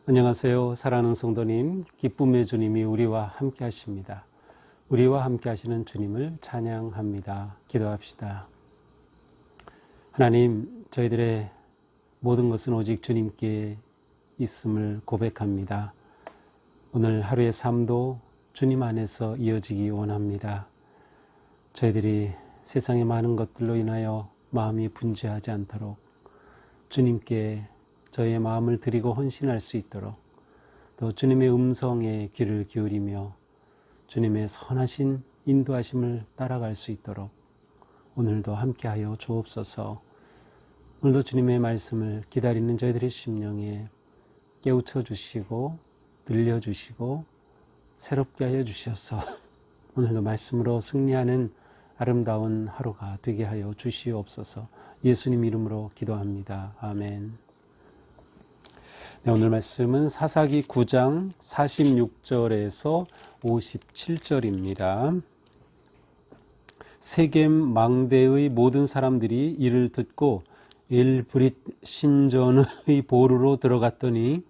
안녕하세요. 사랑하는 성도님, 기쁨의 주님이 우리와 함께 하십니다. 우리와 함께 하시는 주님을 찬양합니다. 기도합시다. 하나님, 저희들의 모든 것은 오직 주님께 있음을 고백합니다. 오늘 하루의 삶도 주님 안에서 이어지기 원합니다. 저희들이 세상의 많은 것들로 인하여 마음이 분주하지 않도록 주님께 저희의 마음을 드리고 헌신할 수 있도록, 또 주님의 음성에 귀를 기울이며 주님의 선하신 인도하심을 따라갈 수 있도록 오늘도 함께하여 주옵소서. 오늘도 주님의 말씀을 기다리는 저희들의 심령에 깨우쳐 주시고 들려주시고 새롭게 하여 주셔서 오늘도 말씀으로 승리하는 아름다운 하루가 되게 하여 주시옵소서. 예수님 이름으로 기도합니다. 아멘. 네, 오늘 말씀은 사사기 9장 46절에서 57절입니다. 세겜 망대의 모든 사람들이 이를 듣고 엘브릿 신전의 보루로 들어갔더니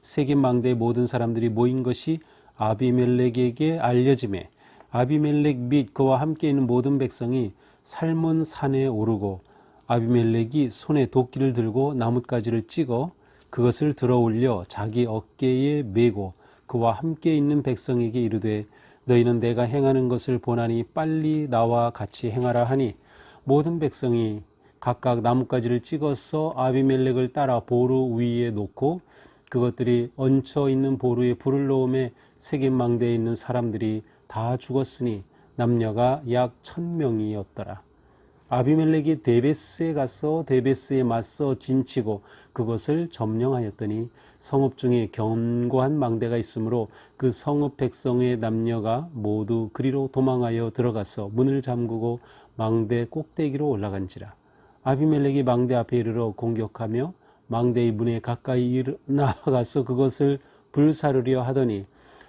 세겜 망대의 모든 사람들이 모인 것이 아비멜렉에게 알려지매 아비멜렉 및 그와 함께 있는 모든 백성이 살몬 산에 오르고 아비멜렉이 손에 도끼를 들고 나뭇가지를 찍어 그것을 들어 올려 자기 어깨에 메고 그와 함께 있는 백성에게 이르되 너희는 내가 행하는 것을 보나니 빨리 나와 같이 행하라 하니 모든 백성이 각각 나뭇가지를 찍어서 아비멜렉을 따라 보루 위에 놓고 그것들이 얹혀 있는 보루에 불을 놓음에 세겜 망대에 있는 사람들이 다 죽었으니 남녀가 약 1000명이었더라. 아비멜렉이 데베스에 가서 데베스에 맞서 진치고 그것을 점령하였더니 성읍 중에 견고한 망대가 있으므로 그 성읍 백성의 남녀가 모두 그리로 도망하여 들어가서 문을 잠그고 망대 꼭대기로 올라간지라. 아비멜렉이 망대 앞에 이르러 공격하며 망대의 문에 가까이 나아가서 그것을 불사르려 하더니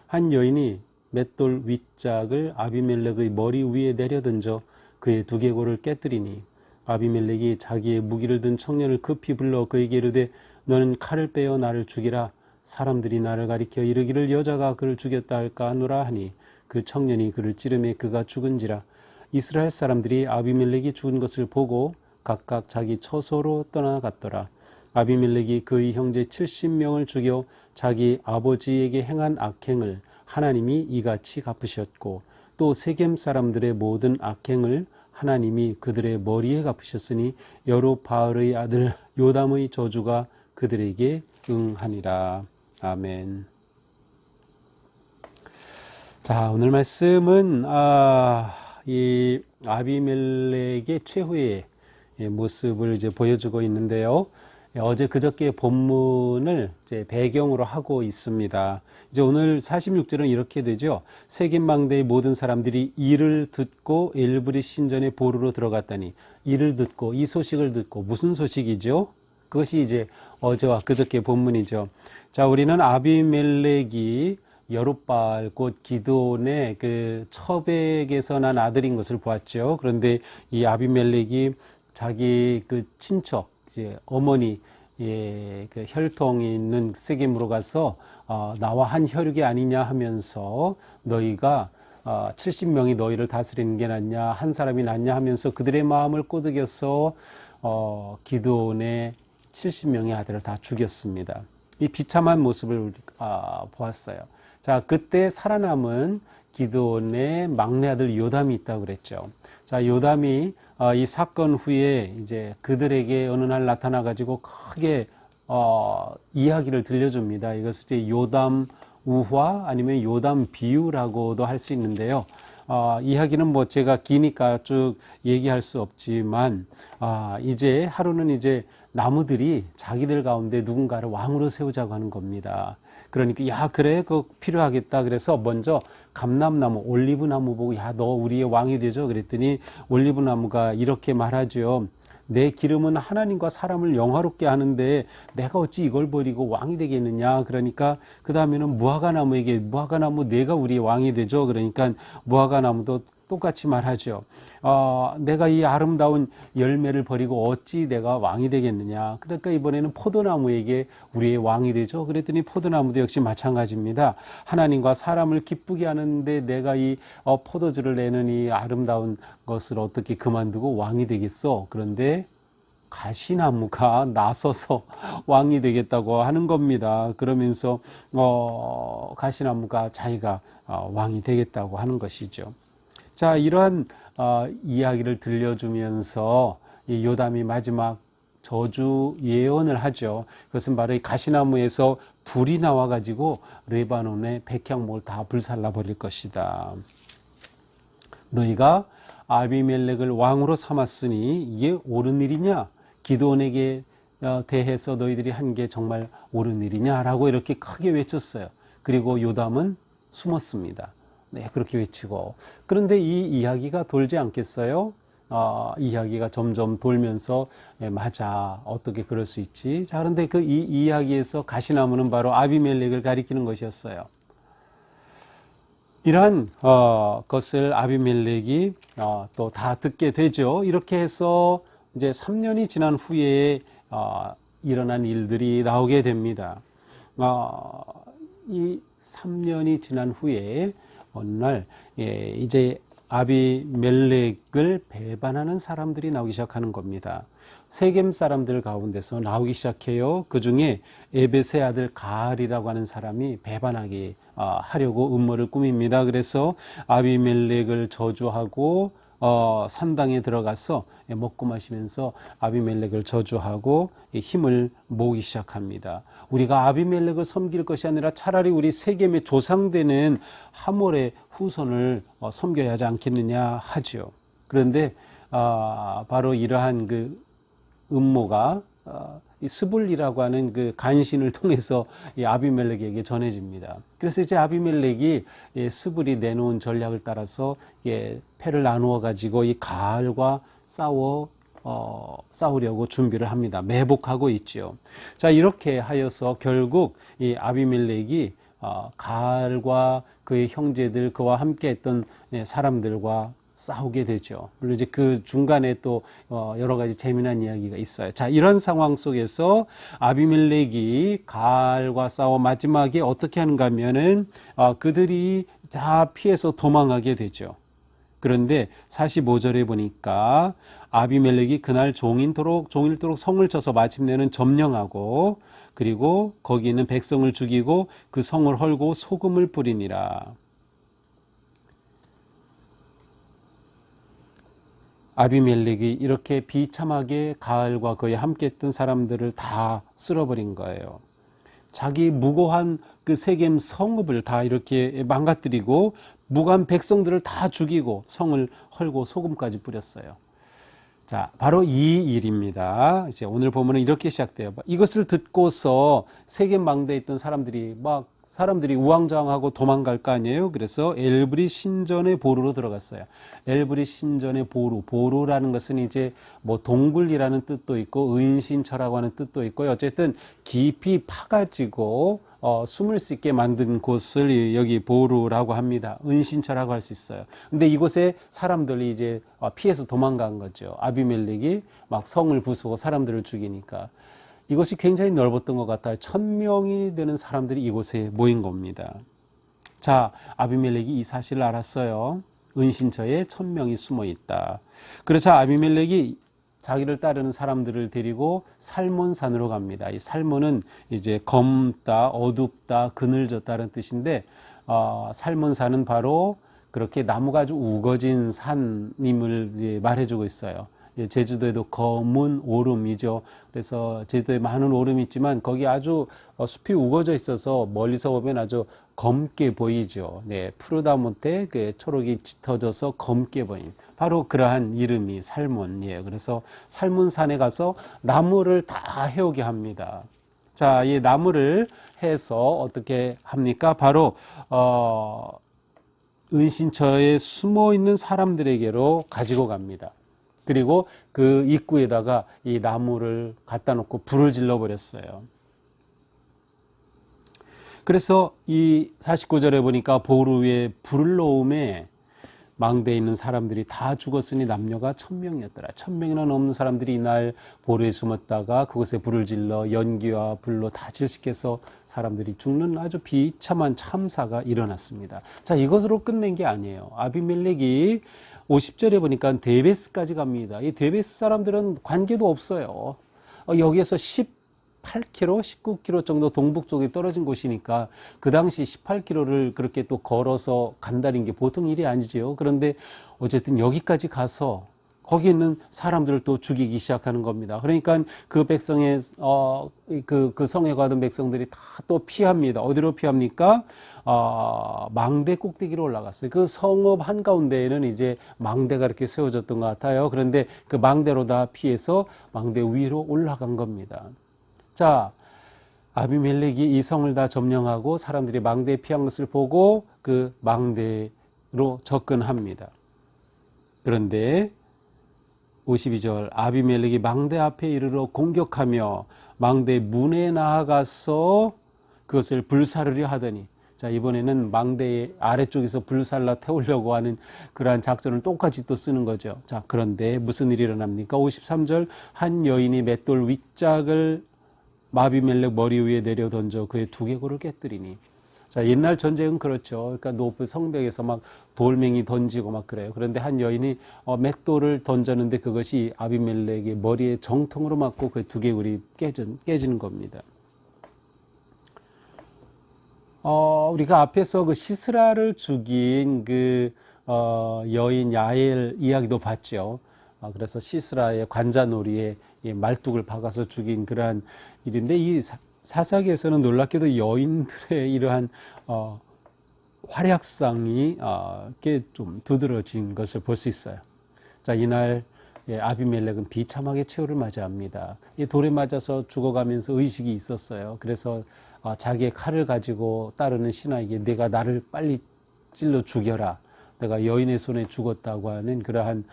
한 여인이 맷돌 윗짝을 아비멜렉의 머리 위에 내려던져 그의 두개골을 깨뜨리니 아비멜렉이 자기의 무기를 든 청년을 급히 불러 그에게 이르되 너는 칼을 빼어 나를 죽이라. 사람들이 나를 가리켜 이르기를 여자가 그를 죽였다 할까 하노라 하니 그 청년이 그를 찌르매 그가 죽은지라. 이스라엘 사람들이 아비멜렉이 죽은 것을 보고 각각 자기 처소로 떠나갔더라. 아비멜렉이 그의 형제 70명을 죽여 자기 아버지에게 행한 악행을 하나님이 이같이 갚으셨고 또 세겜 사람들의 모든 악행을 하나님이 그들의 머리에 갚으셨으니 여로바알의 아들 요담의 저주가 그들에게 응하니라. 아멘. 자, 오늘 말씀은 이 아비멜렉의 최후의 모습을 이제 보여주고 있는데요. 어제 그저께 본문을 이제 배경으로 하고 있습니다. 이제 오늘 46절은 이렇게 되죠. 세겜 망대의 모든 사람들이 이를 듣고 엘브릿 신전의 보루로 들어갔다니 이를 듣고 이 소식을 듣고 무슨 소식이죠? 그것이 이제 어제와 그저께 본문이죠. 자, 우리는 아비멜렉이 여룻바알 곧 기드온의 그 처백에서 난 아들인 것을 보았죠. 그런데 이 아비멜렉이 자기 그 친척 이제 어머니 그 혈통이 있는 세겜으로 가서 나와 한 혈육이 아니냐 하면서 너희가 70명이 너희를 다스리는 게 낫냐 한 사람이 낫냐 하면서 그들의 마음을 꼬드겨서 기드온의 70명의 아들을 다 죽였습니다. 이 비참한 모습을 보았어요. 자, 그때 살아남은 기드온의 막내 아들 요담이 있다고 그랬죠. 자, 요담이 이 사건 후에 이제 그들에게 어느 날 나타나 가지고 크게 이야기를 들려줍니다. 이것을 이제 요담 우화 아니면 요담 비유라고도 할 수 있는데요. 이야기는 뭐 제가 기니까 쭉 얘기할 수 없지만 이제 하루는 이제 나무들이 자기들 가운데 누군가를 왕으로 세우자고 하는 겁니다. 그러니까 야 그래 그거 필요하겠다 그래서 먼저 감람나무 올리브나무 보고 야 너 우리의 왕이 되죠 그랬더니 올리브나무가 이렇게 말하죠. 내 기름은 하나님과 사람을 영화롭게 하는데 내가 어찌 이걸 버리고 왕이 되겠느냐. 그러니까 그 다음에는 무화과나무에게 무화과나무 내가 우리의 왕이 되죠. 그러니까 무화과나무도 똑같이 말하죠. 내가 이 아름다운 열매를 버리고 어찌 내가 왕이 되겠느냐. 그러니까 이번에는 포도나무에게 우리의 왕이 되죠. 그랬더니 포도나무도 역시 마찬가지입니다. 하나님과 사람을 기쁘게 하는데 내가 이 포도주를 내는 이 아름다운 것을 어떻게 그만두고 왕이 되겠어. 그런데 가시나무가 나서서 왕이 되겠다고 하는 겁니다. 그러면서 가시나무가 자기가 왕이 되겠다고 하는 것이죠. 자, 이러한 이야기를 들려주면서 이 요담이 마지막 저주 예언을 하죠. 그것은 바로 이 가시나무에서 불이 나와가지고 레바논의 백향목을 다 불살라 버릴 것이다. 너희가 아비멜렉을 왕으로 삼았으니 이게 옳은 일이냐? 기드온에게 대해서 너희들이 한 게 정말 옳은 일이냐라고 이렇게 크게 외쳤어요. 그리고 요담은 숨었습니다. 네, 그렇게 외치고. 그런데 이 이야기가 돌지 않겠어요? 이야기가 점점 돌면서 맞아, 어떻게 그럴 수 있지? 자, 그런데 그 이 이야기에서 가시나무는 바로 아비멜렉을 가리키는 것이었어요. 이러한 것을 아비멜렉이 또 다 듣게 되죠. 이렇게 해서 이제 3년이 지난 후에 일어난 일들이 나오게 됩니다. 이 3년이 지난 후에 어느 날 이제 아비멜렉을 배반하는 사람들이 나오기 시작하는 겁니다. 세겜 사람들 가운데서 나오기 시작해요. 그 중에 에벳의 아들 가알이라고 하는 사람이 배반하게 하려고 음모를 꾸밉니다. 그래서 아비멜렉을 저주하고 산당에 들어가서 먹고 마시면서 아비멜렉을 저주하고 힘을 모으기 시작합니다. 우리가 아비멜렉을 섬길 것이 아니라 차라리 우리 세겜의 조상되는 하몰의 후손을 섬겨야 하지 않겠느냐 하죠. 그런데 바로 이러한 그 음모가 이 스불리라고 하는 그 간신을 통해서 이 아비멜렉에게 전해집니다. 그래서 이제 아비멜렉이 스불이 내놓은 전략을 따라서 패를 나누어 가지고 이 가알과 싸우려고 준비를 합니다. 매복하고 있죠. 자, 이렇게 하여서 결국 이 아비멜렉이 가알과 그의 형제들, 그와 함께 했던 사람들과 싸우게 되죠. 물론 이제 그 중간에 또 여러 가지 재미난 이야기가 있어요. 자, 이런 상황 속에서 아비멜렉이 가알과 싸워 마지막에 어떻게 하는가 하면은 그들이 다 피해서 도망하게 되죠. 그런데 45절에 보니까 아비멜렉이 그날 종일토록 성을 쳐서 마침내는 점령하고 그리고 거기 있는 백성을 죽이고 그 성을 헐고 소금을 뿌리니라. 아비멜렉이 이렇게 비참하게 가알과 그에 함께 했던 사람들을 다 쓸어버린 거예요. 자기 무고한 그 세겜 성읍을 다 이렇게 망가뜨리고 무고한 백성들을 다 죽이고 성을 헐고 소금까지 뿌렸어요. 자, 바로 이 일입니다. 이제 오늘 보면은 이렇게 시작돼요. 이것을 듣고서 세겜 망대에 있던 사람들이 우왕좌왕하고 도망갈 거 아니에요. 그래서 엘브리 신전의 보루로 들어갔어요. 엘브리 신전의 보루라는 것은 이제 뭐 동굴이라는 뜻도 있고 은신처라고 하는 뜻도 있고요. 어쨌든 깊이 파가지고 숨을 수 있게 만든 곳을 여기 보루라고 합니다. 은신처라고 할 수 있어요. 근데 이곳에 사람들이 이제 피해서 도망간 거죠. 아비멜렉이 막 성을 부수고 사람들을 죽이니까. 이것이 굉장히 넓었던 것 같아요. 1000명이 되는 사람들이 이곳에 모인 겁니다. 자, 아비멜렉이 이 사실을 알았어요. 은신처에 1000명이 숨어 있다. 그래서 아비멜렉이 자기를 따르는 사람들을 데리고 살몬산으로 갑니다. 이 살몬은 이제 검다, 어둡다, 그늘졌다는 뜻인데 살몬산은 바로 그렇게 나무가 아주 우거진 산임을 말해주고 있어요. 제주도에도 검은 오름이죠. 그래서 제주도에 많은 오름이 있지만 거기 아주 숲이 우거져 있어서 멀리서 보면 아주 검게 보이죠. 네, 푸르다 못해 그 초록이 짙어져서 검게 보임. 바로 그러한 이름이 살몬이에요. 그래서 살몬산에 가서 나무를 다 해오게 합니다. 자, 이 나무를 해서 어떻게 합니까? 바로 은신처에 숨어 있는 사람들에게로 가지고 갑니다. 그리고 그 입구에다가 이 나무를 갖다 놓고 불을 질러 버렸어요. 그래서 이 49절에 보니까 보루 위에 불을 놓음에 망대에 있는 사람들이 다 죽었으니 남녀가 1000명이었더라. 1000명이나 넘는 사람들이 이날 보루에 숨었다가 그곳에 불을 질러 연기와 불로 다 질식해서 사람들이 죽는 아주 비참한 참사가 일어났습니다. 자, 이것으로 끝낸 게 아니에요. 아비멜렉이 50절에 보니까 데베스까지 갑니다. 이 데베스 사람들은 관계도 없어요. 여기에서 18km, 19km 정도 동북 쪽에 떨어진 곳이니까 그 당시 18km를 그렇게 또 걸어서 간다는 게 보통 일이 아니지요. 그런데 어쨌든 여기까지 가서 거기 있는 사람들을 또 죽이기 시작하는 겁니다. 그러니까 그 백성의 그 성에 가던 백성들이 다 또 피합니다. 어디로 피합니까? 망대 꼭대기로 올라갔어요. 그 성읍 한가운데에는 이제 망대가 이렇게 세워졌던 것 같아요. 그런데 그 망대로 다 피해서 망대 위로 올라간 겁니다. 자, 아비멜렉이 이 성을 다 점령하고 사람들이 망대에 피한 것을 보고 그 망대로 접근합니다. 그런데 52절 아비멜렉이 망대 앞에 이르러 공격하며 망대 문에 나아가서 그것을 불사르려 하더니, 자, 이번에는 망대 아래쪽에서 불살라 태우려고 하는 그러한 작전을 똑같이 또 쓰는 거죠. 자, 그런데 무슨 일이 일어납니까? 53절 한 여인이 맷돌 윗짝을 아비멜렉 머리 위에 내려 던져 그의 두개골을 깨뜨리니. 자, 옛날 전쟁은 그렇죠. 그러니까 높은 성벽에서 막 돌멩이 던지고 막 그래요. 그런데 한 여인이 맷돌을 던졌는데 그것이 아비멜렉의 머리에 정통으로 맞고 그 두개골이 깨지는 겁니다. 우리가 앞에서 그 시스라를 죽인 그 여인 야엘 이야기도 봤죠. 그래서 시스라의 관자놀이에 말뚝을 박아서 죽인 그러한 일인데, 이 사사기에서는 놀랍게도 여인들의 이러한 활약상이 꽤 좀 두드러진 것을 볼 수 있어요. 자, 이날 아비멜렉은 비참하게 최후를 맞이합니다. 이 돌에 맞아서 죽어가면서 의식이 있었어요. 그래서 자기의 칼을 가지고 따르는 신하에게 내가 나를 빨리 찔러 죽여라, 내가 여인의 손에 죽었다고 하는 그러한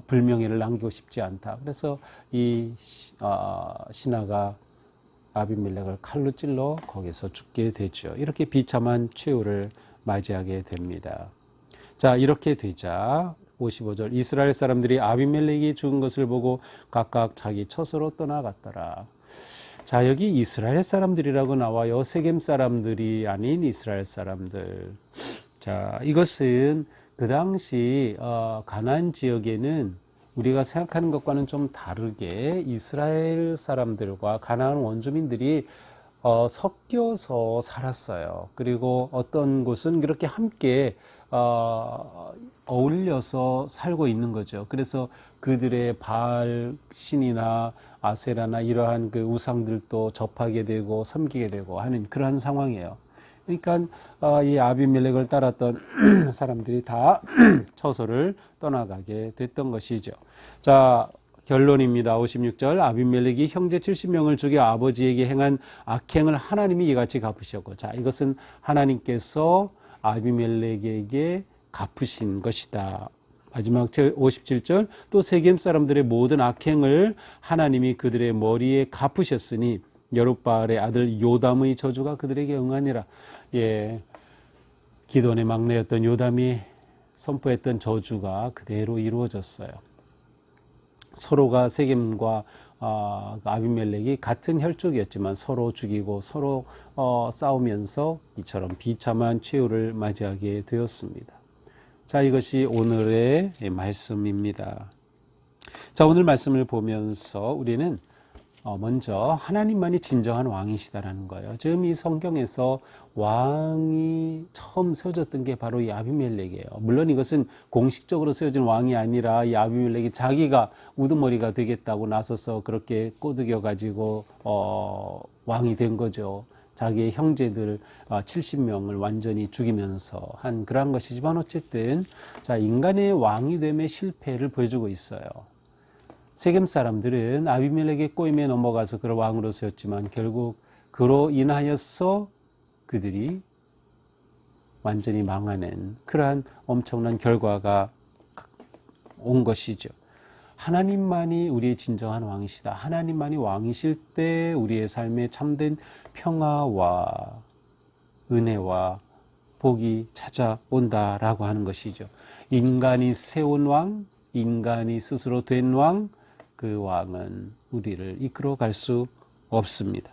불명예를 남기고 싶지 않다. 그래서 이 신하가 아비멜렉을 칼로 찔러 거기서 죽게 되죠. 이렇게 비참한 최후를 맞이하게 됩니다. 자, 이렇게 되자 55절 이스라엘 사람들이 아비멜렉이 죽은 것을 보고 각각 자기 처소로 떠나갔더라. 자, 여기 이스라엘 사람들이라고 나와요. 세겜 사람들이 아닌 이스라엘 사람들. 자, 이것은 그 당시 가나안 지역에는 우리가 생각하는 것과는 좀 다르게 이스라엘 사람들과 가나안 원주민들이 섞여서 살았어요. 그리고 어떤 곳은 그렇게 함께 어울려서 살고 있는 거죠. 그래서 그들의 바알 신이나 아세라나 이러한 그 우상들도 접하게 되고 섬기게 되고 하는 그러한 상황이에요. 그러니까 이 아비멜렉을 따랐던 사람들이 다 처소를 떠나가게 됐던 것이죠. 자, 결론입니다. 56절 아비멜렉이 형제 70명을 죽여 아버지에게 행한 악행을 하나님이 이같이 갚으셨고, 자, 이것은 하나님께서 아비멜렉에게 갚으신 것이다. 마지막 57절 또 세겜 사람들의 모든 악행을 하나님이 그들의 머리에 갚으셨으니 여룻바알의 아들 요담의 저주가 그들에게 응하니라. 예, 기돈의 막내였던 요담이 선포했던 저주가 그대로 이루어졌어요. 서로가 세겜과 아비멜렉이 같은 혈족이었지만 서로 죽이고 서로 싸우면서 이처럼 비참한 최후를 맞이하게 되었습니다. 자, 이것이 오늘의 말씀입니다. 자, 오늘 말씀을 보면서 우리는 먼저 하나님만이 진정한 왕이시다라는 거예요. 지금 이 성경에서 왕이 처음 세워졌던 게 바로 이 아비멜렉이에요. 물론 이것은 공식적으로 세워진 왕이 아니라 이 아비멜렉이 자기가 우두머리가 되겠다고 나서서 그렇게 꼬드겨 가지고 왕이 된 거죠. 자기의 형제들 70명을 완전히 죽이면서 한 그러한 것이지만 어쨌든 자, 인간의 왕이 됨의 실패를 보여주고 있어요. 세겜 사람들은 아비멜렉의 꼬임에 넘어가서 그를 왕으로 세웠지만 결국 그로 인하여서 그들이 완전히 망하는 그러한 엄청난 결과가 온 것이죠. 하나님만이 우리의 진정한 왕이시다. 하나님만이 왕이실 때 우리의 삶에 참된 평화와 은혜와 복이 찾아온다라고 하는 것이죠. 인간이 세운 왕, 인간이 스스로 된 왕, 그 왕은 우리를 이끌어 갈 수 없습니다.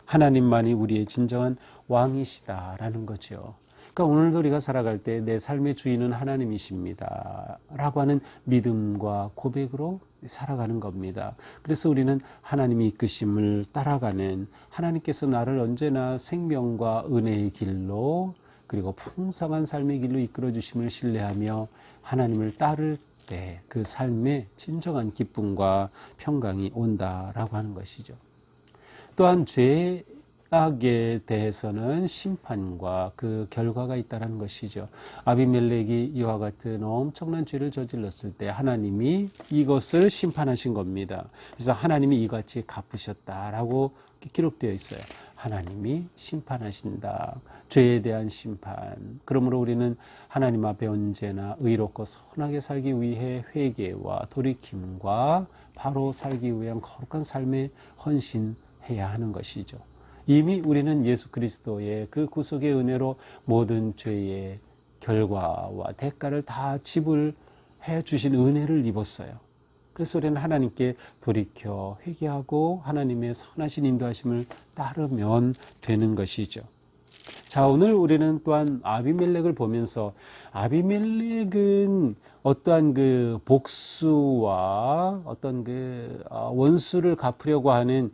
하나님만이 우리의 진정한 왕이시다라는 거죠. 그러니까 오늘도 우리가 살아갈 때 내 삶의 주인은 하나님이십니다 라고 하는 믿음과 고백으로 살아가는 겁니다. 그래서 우리는 하나님이 이끄심을 따라가는, 하나님께서 나를 언제나 생명과 은혜의 길로 그리고 풍성한 삶의 길로 이끌어 주심을 신뢰하며 하나님을 따를 때 그 삶에 진정한 기쁨과 평강이 온다라고 하는 것이죠. 또한 죄악에 대해서는 심판과 그 결과가 있다는 것이죠. 아비멜렉이 이와 같은 엄청난 죄를 저질렀을 때 하나님이 이것을 심판하신 겁니다. 그래서 하나님이 이같이 갚으셨다라고 기록되어 있어요. 하나님이 심판하신다. 죄에 대한 심판. 그러므로 우리는 하나님 앞에 언제나 의롭고 선하게 살기 위해 회개와 돌이킴과 바로 살기 위한 거룩한 삶에 헌신해야 하는 것이죠. 이미 우리는 예수 그리스도의 그 구속의 은혜로 모든 죄의 결과와 대가를 다 지불해 주신 은혜를 입었어요. 그래서 우리는 하나님께 돌이켜 회개하고 하나님의 선하신 인도하심을 따르면 되는 것이죠. 자, 오늘 우리는 또한 아비멜렉을 보면서 아비멜렉은 어떠한 그 복수와 어떤 그 원수를 갚으려고 하는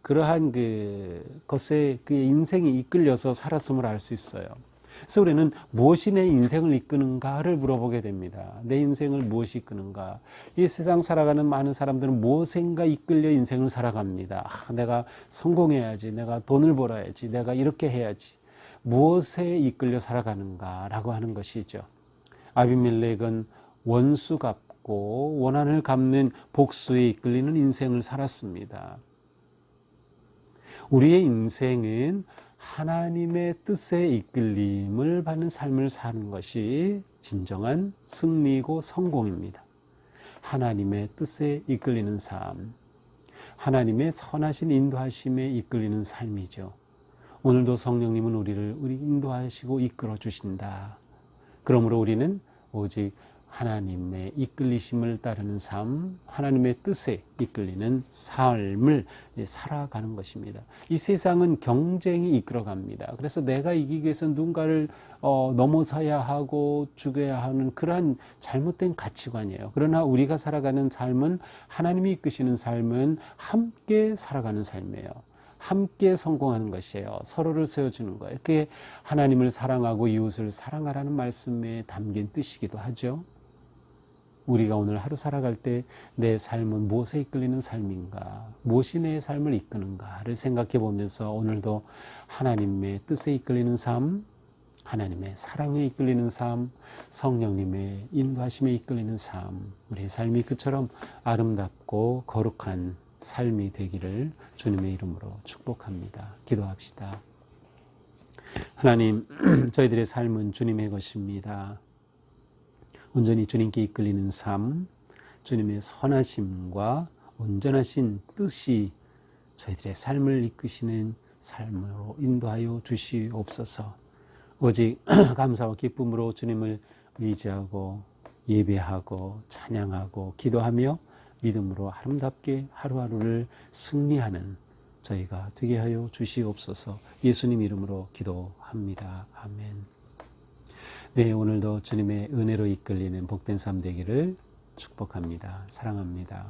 그러한 그 것에 그의 인생이 이끌려서 살았음을 알 수 있어요. 그래서 우리는 무엇이 내 인생을 이끄는가를 물어보게 됩니다. 내 인생을 무엇이 이끄는가? 이 세상 살아가는 많은 사람들은 무엇인가 이끌려 인생을 살아갑니다. 내가 성공해야지, 내가 돈을 벌어야지, 내가 이렇게 해야지. 무엇에 이끌려 살아가는가라고 하는 것이죠. 아비멜렉은 원수 갚고 원한을 갚는 복수에 이끌리는 인생을 살았습니다. 우리의 인생은 하나님의 뜻에 이끌림을 받는 삶을 사는 것이 진정한 승리고 성공입니다. 하나님의 뜻에 이끌리는 삶, 하나님의 선하신 인도하심에 이끌리는 삶이죠. 오늘도 성령님은 우리를 인도하시고 이끌어 주신다. 그러므로 우리는 오직 하나님의 이끌리심을 따르는 삶, 하나님의 뜻에 이끌리는 삶을 살아가는 것입니다. 이 세상은 경쟁이 이끌어갑니다. 그래서 내가 이기기 위해서 누군가를 넘어서야 하고 죽여야 하는 그러한 잘못된 가치관이에요. 그러나 우리가 살아가는 삶은, 하나님이 이끄시는 삶은 함께 살아가는 삶이에요. 함께 성공하는 것이에요. 서로를 세워주는 거예요. 그게 하나님을 사랑하고 이웃을 사랑하라는 말씀에 담긴 뜻이기도 하죠. 우리가 오늘 하루 살아갈 때 내 삶은 무엇에 이끌리는 삶인가, 무엇이 내 삶을 이끄는가를 생각해 보면서 오늘도 하나님의 뜻에 이끌리는 삶, 하나님의 사랑에 이끌리는 삶, 성령님의 인도하심에 이끌리는 삶, 우리의 삶이 그처럼 아름답고 거룩한 삶이 되기를 주님의 이름으로 축복합니다. 기도합시다. 하나님, 저희들의 삶은 주님의 것입니다. 온전히 주님께 이끌리는 삶, 주님의 선하심과 온전하신 뜻이 저희들의 삶을 이끄시는 삶으로 인도하여 주시옵소서. 오직 감사와 기쁨으로 주님을 의지하고 예배하고 찬양하고 기도하며 믿음으로 아름답게 하루하루를 승리하는 저희가 되게 하여 주시옵소서. 예수님 이름으로 기도합니다. 아멘. 네, 오늘도 주님의 은혜로 이끌리는 복된 삶 되기를 축복합니다. 사랑합니다.